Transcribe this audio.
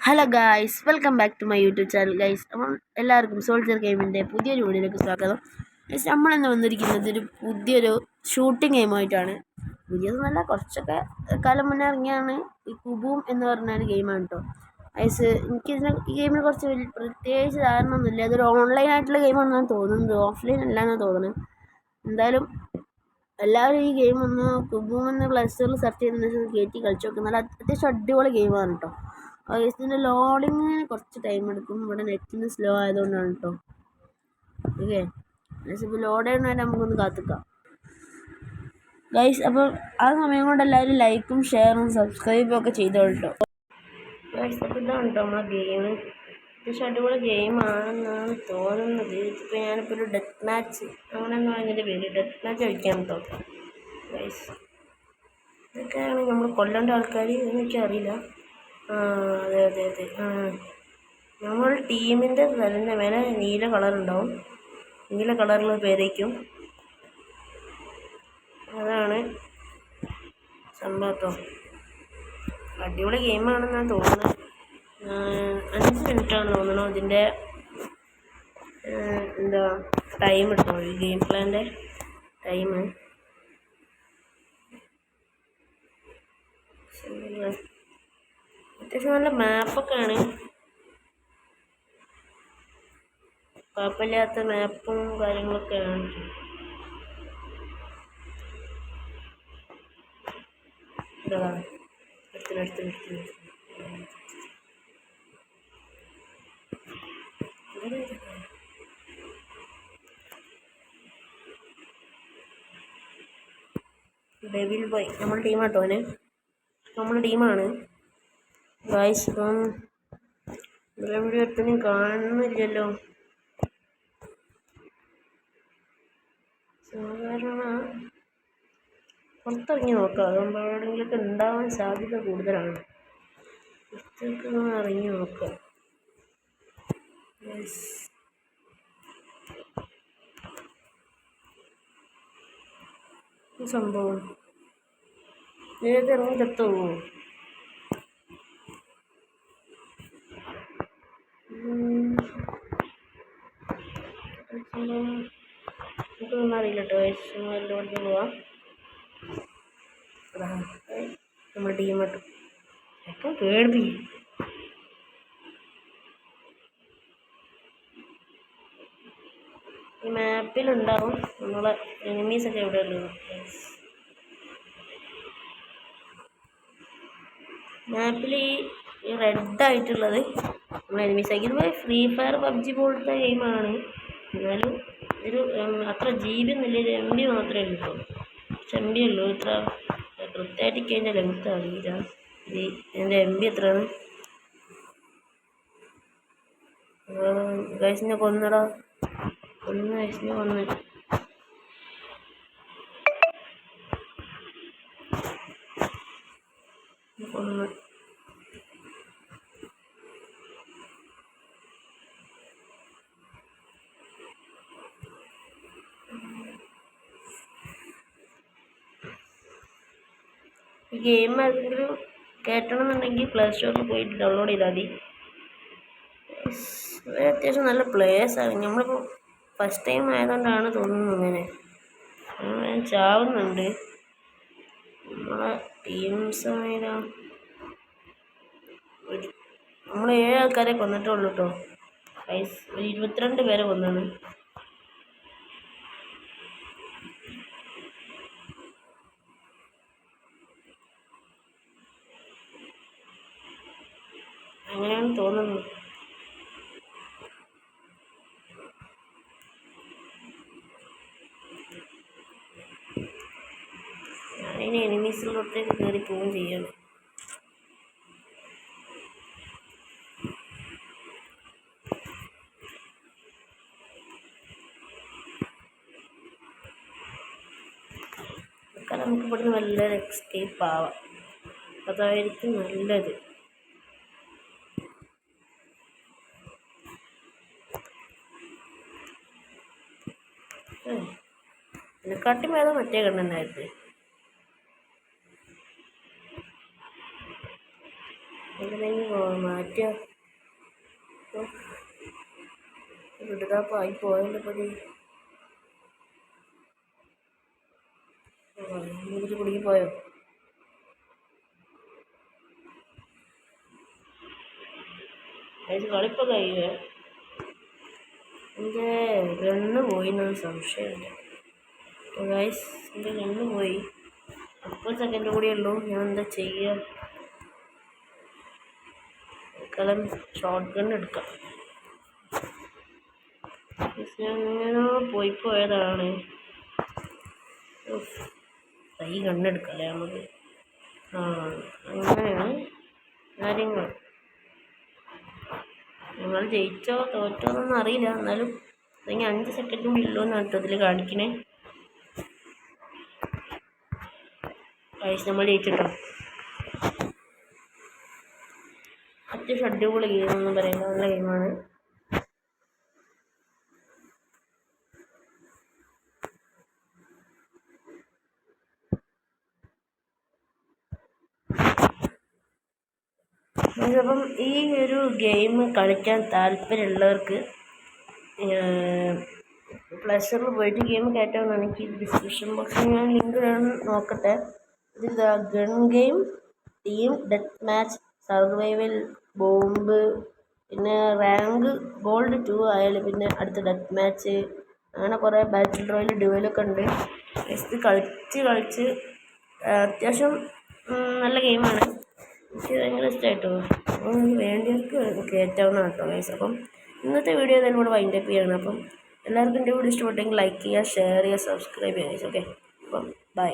Hello guys, welcome back to my YouTube channel guys. അപ്പം എല്ലാവർക്കും soldier ഗെയിമിൻ്റെ പുതിയൊരു വീഡിയോയിലേക്ക് സ്വാഗതം. ഗൈസ്, നമ്മളിന്ന് വന്നിരിക്കുന്നത് പുതിയൊരു ഷൂട്ടിംഗ് ഗെയിമായിട്ടാണ്. പുതിയതെന്നല്ല, കുറച്ചൊക്കെ കാലം മുന്നേ ഇറങ്ങിയാണ്. ഈ കുബൂം എന്ന് പറഞ്ഞൊരു ഗെയിമാണ് കേട്ടോ. ഗൈസ്, ഈ ഗെയിമിന് കുറച്ച് പ്രത്യേകിച്ച് ധാരണ ഒന്നുമില്ല. അതൊരു ഓൺലൈൻ ആയിട്ടുള്ള ഗെയിമാണെന്നാണ് തോന്നുന്നത്, ഓഫ്ലൈൻ അല്ലാന്നാണ് തോന്നുന്നത്. എന്തായാലും എല്ലാവരും ഈ ഗെയിം ഒന്ന് കുബൂം എന്ന് പ്ലേ സ്റ്റോറിൽ സെർച്ച് ചെയ്തതിന് കയറ്റി കളിച്ച് നോക്കുന്നത്. നല്ല അത്യാവശ്യം അടിപൊളി ഗെയിമാണ് കേട്ടോ. ഇതിൻ്റെ ലോഡിങ്ങിന് കുറച്ച് ടൈം എടുക്കും. ഇവിടെ നെറ്റിന് സ്ലോ ആയതുകൊണ്ടാണ് കേട്ടോ. ഓക്കെ, ഇപ്പോൾ ലോഡ് ചെയ്യുന്നവരെ നമുക്കൊന്ന് കാത്തിക്കാം ഗൈസ്. അപ്പോൾ ആ സമയം കൊണ്ട് എല്ലാവരും ലൈക്കും ഷെയറും സബ്സ്ക്രൈബും ഒക്കെ ചെയ്തോളൂ കേട്ടോ ഗൈസ്. അപ്പോൾ ഇതാണ് കേട്ടോ നമ്മളെ ഗെയിം. അത്യാവശ്യം അടിപൊളി ഗെയിമാണെന്നാണ് തോന്നുന്നത്. ഇപ്പോൾ ഞാനിപ്പോൾ ഒരു ഡെത്ത് മാച്ച് അങ്ങനെയൊന്നും അതിൻ്റെ പേര് ഡെത്ത് മാച്ച് കളിക്കാൻ കേട്ടോ ഗൈസ്. ഇതൊക്കെയാണ് നമ്മൾ കൊല്ലേണ്ട ആൾക്കാർ എന്നൊക്കെ അറിയില്ല. അതെ അതെ അതെ നമ്മൾ ടീമിൻ്റെ തലൻ്റെ മേലെ നീല കളറുണ്ടാവും. നീല കളറിൽ പേരേക്കും. അതാണ് സംഭവം കേട്ടോ. അടിപൊളി ഗെയിമാണെന്നാണ് തോന്നുന്നത്. 5 മിനിറ്റാണ് തോന്നണു ഇതിൻ്റെ ടൈം കിട്ടും. ഈ ഗെയിം പ്ലാൻ്റെ ടൈം അത്യാവശ്യം നല്ല മാപ്പൊക്കെയാണ്. കുഴപ്പമില്ലാത്ത മാപ്പും കാര്യങ്ങളൊക്കെയാണ്. ഡെവിൽ ബോയ് നമ്മുടെ ടീമാട്ടോ. നമ്മുടെ ടീമാണ് ഗായ്സ്. ഇപ്പം ഇവിടെ ഒത്തിനും കാണുന്നില്ലല്ലോ. സാധാരണ പുറത്തിറങ്ങി നോക്കാം, അതുകൊണ്ട് എവിടെയെങ്കിലൊക്കെ ഉണ്ടാവാൻ സാധ്യത കൂടുതലാണ്. പുറത്തേക്ക് ഇറങ്ങി നോക്കാം. ഈ സംഭവം ഇറങ്ങി തട്ടുമോ? എനിക്കൊന്നും അറിയില്ല കേട്ടോ. എല്ലായിടത്തും പോവാം. നമ്മുടെ ടീമായിട്ട് എപ്പം പേടിപ്പിക്കും. ഈ മാപ്പിലുണ്ടാവും നമ്മളെ എനിമീസൊക്കെ എവിടെ ഉള്ളത്. മാപ്പിൽ ഈ റെഡായിട്ടുള്ളത് നമ്മൾ എനിമീസാക്കി. ഇത് ഫ്രീ ഫയർ പബ്ജി പോലത്തെ ഗെയിമാണ്. എന്നാലും ഒരു അത്ര GB ഒന്നുമില്ല, ഒരു MB മാത്രമേ ഉള്ളൂ കേട്ടോ. പക്ഷെ MB ഉള്ളൂ. ഇത്ര കൃത്യമായിട്ട് കഴിഞ്ഞാൽ ലെങ്ത്ത് അറിയില്ല. ഇതിൻ്റെ MB എത്രയാണ്? ഗൈസിനെ കൊന്നടാ, ഗൈസിനെ കൊന്ന്. ഈ ഗെയിം ആർക്കെങ്കിലും കയറ്റണമെന്നുണ്ടെങ്കിൽ പ്ലേ സ്റ്റോറിൽ പോയിട്ട് ഡൗൺലോഡ് ചെയ്താൽ മതി. അത്യാവശ്യം നല്ല പ്ലേയേഴ്സാണ്. നമ്മളിപ്പോൾ ഫസ്റ്റ് ടൈം ആയതുകൊണ്ടാണ് തോന്നുന്നു ഇങ്ങനെ ചാവുന്നുണ്ട്. നമ്മളെ ടീംസായാലും നമ്മൾ 7 ആൾക്കാരെ കൊന്നിട്ടുള്ളൂ കേട്ടോ. ഒരു 22 പേരെ കൊന്നാണ്. അങ്ങനെയാണ് തോന്നുന്നത്. ഞാനിനി എനിമീസിലോട്ടേക്ക് കയറി പോവുകയും ചെയ്യാണ്. നമുക്ക് ഇവിടുന്ന് നല്ലൊരു എസ്കേപ്പ് ആവാം. അതായിരിക്കും നല്ലത്. ഇതിനെക്കാട്ടി ഭേദം മറ്റേ കണ്ണനായിരുന്നു. എന്തിനെങ്കിലും മാറ്റിയ വിടുതാപ്പായി പോയല്ലോ പതി കുടുങ്ങിപ്പോയോ? കളിപ്പോൾ കഴിയുക. എൻ്റെ ഗണ്ണ് പോയിന്നൊരു സംശയമുണ്ട് ഗൈസ്. എൻ്റെ ഗണ്ണ് പോയി. 30 സെക്കൻഡ് കൂടിയേ ഉള്ളൂ. ഞാൻ എന്താ ചെയ്യുക? ഷോർട്ട് ഗൺ എടുക്കാം. ഞാനിങ്ങനെ പോയതാണ്. ഈ ഗണ്ണെടുക്കല്ലേ നമുക്ക്. അങ്ങനെയാണ് കാര്യങ്ങൾ. നിങ്ങൾ ജയിച്ചോ തോറ്റോ എന്നൊന്നും അറിയില്ല. എന്നാലും അല്ലെങ്കിൽ 5 സെക്കൻഡ് കൂടി ഉള്ളൂ എന്നാണ് കേട്ടോ ഇതിൽ കാണിക്കണേ. നമ്മൾ ജയിച്ചിട്ടോ. അത്യാവശ്യം അടിപൊളി ഗെയിമെന്ന് പറയുന്നത് നല്ല ഗെയിമാണ്. അപ്പം ഈ ഒരു ഗെയിം കളിക്കാൻ താല്പര്യമുള്ളവർക്ക് പ്ലേ പോയിട്ട് ഗെയിം കയറ്റാമെന്നാണ്. എനിക്ക് ഡിസ്ക്രിപ്ഷൻ ബോക്സിൽ ഞാൻ ലിങ്ക് നോക്കട്ടെ. ഇത് gun game, team death match, survival, bomb, പിന്നെ റാങ്ക് ഗോൾഡ് 2 ആയാലും പിന്നെ അടുത്ത ഡെത്ത് മാച്ച്, അങ്ങനെ കുറേ ബാറ്റിൽ റോയൽ ഡ്യുവലൊക്കെ ഉണ്ട്. ഇത് കളിച്ച് അത്യാവശ്യം നല്ല ഗെയിമാണ്. എനിക്ക് ഭയങ്കര ഇഷ്ടമായിട്ടോ. അപ്പം വേണ്ടിയവർക്ക് കയറ്റാവുന്നതാണ് കേട്ടോ ഗൈസ്. അപ്പം ഇന്നത്തെ വീഡിയോ തന്നെ ഇവിടെ വൈൻഡപ്പ് ചെയ്യണം. അപ്പം എല്ലാവർക്കും എൻ്റെ വീഡിയോ ഇഷ്ടപ്പെട്ടെങ്കിൽ ലൈക്ക് ചെയ്യുക, ഷെയർ ചെയ്യുക, സബ്സ്ക്രൈബ് ചെയ്യുക ഗൈസ്. ഓക്കെ, അപ്പം ബൈ.